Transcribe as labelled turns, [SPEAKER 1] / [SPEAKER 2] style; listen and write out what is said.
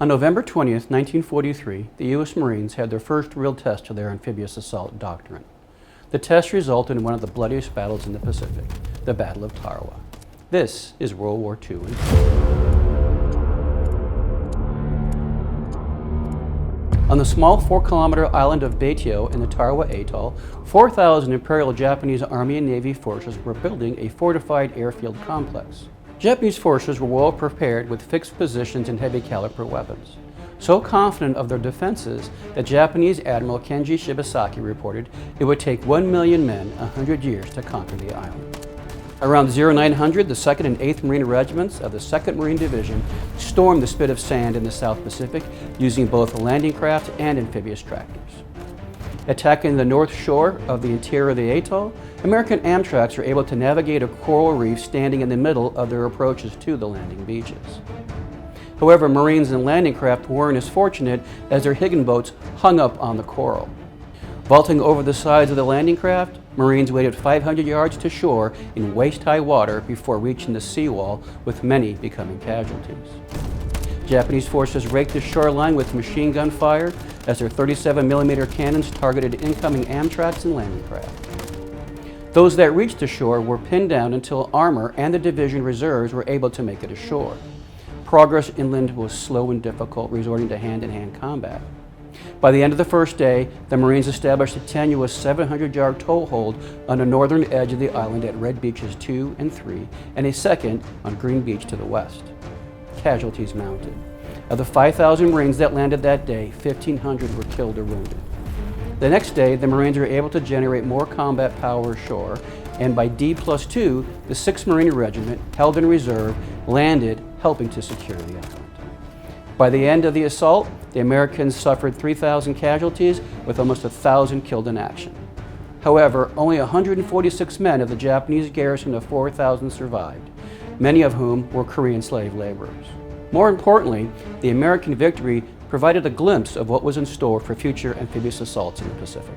[SPEAKER 1] On November 20th, 1943, the U.S. Marines had their first real test of their amphibious assault doctrine. The test resulted in one of the bloodiest battles in the Pacific, the Battle of Tarawa. This is World War II in On the small 4-kilometer island of Baitio in the Tarawa Atoll, 4,000 Imperial Japanese Army and Navy forces were building a fortified airfield complex. Japanese forces were well prepared with fixed positions and heavy caliber weapons. So confident of their defenses that Japanese Admiral Kenji Shibasaki reported it would take 1 million men 100 years to conquer the island. Around 0900, the 2nd and 8th Marine Regiments of the 2nd Marine Division stormed the spit of sand in the South Pacific using both landing craft and amphibious tractors. Attacking the north shore of the interior of the atoll, American Amtraks were able to navigate a coral reef standing in the middle of their approaches to the landing beaches. However, Marines and landing craft weren't as fortunate as their Higgin boats hung up on the coral. Vaulting over the sides of the landing craft, Marines waded 500 yards to shore in waist-high water before reaching the seawall, with many becoming casualties. Japanese forces raked the shoreline with machine gun fire as their 37mm cannons targeted incoming Amtraks and landing craft. Those that reached the shore were pinned down until armor and the division reserves were able to make it ashore. Progress inland was slow and difficult, resorting to hand-to-hand combat. By the end of the first day, the Marines established a tenuous 700-yard toehold on the northern edge of the island at Red Beaches 2 and 3, and a second on Green Beach to the west. Casualties mounted. Of the 5,000 Marines that landed that day, 1,500 were killed or wounded. The next day, the Marines were able to generate more combat power ashore, and by D+2, the 6th Marine Regiment, held in reserve, landed, helping to secure the island. By the end of the assault, the Americans suffered 3,000 casualties, with almost 1,000 killed in action. However, only 146 men of the Japanese garrison of 4,000 survived, many of whom were Korean slave laborers. More importantly, the American victory provided a glimpse of what was in store for future amphibious assaults in the Pacific.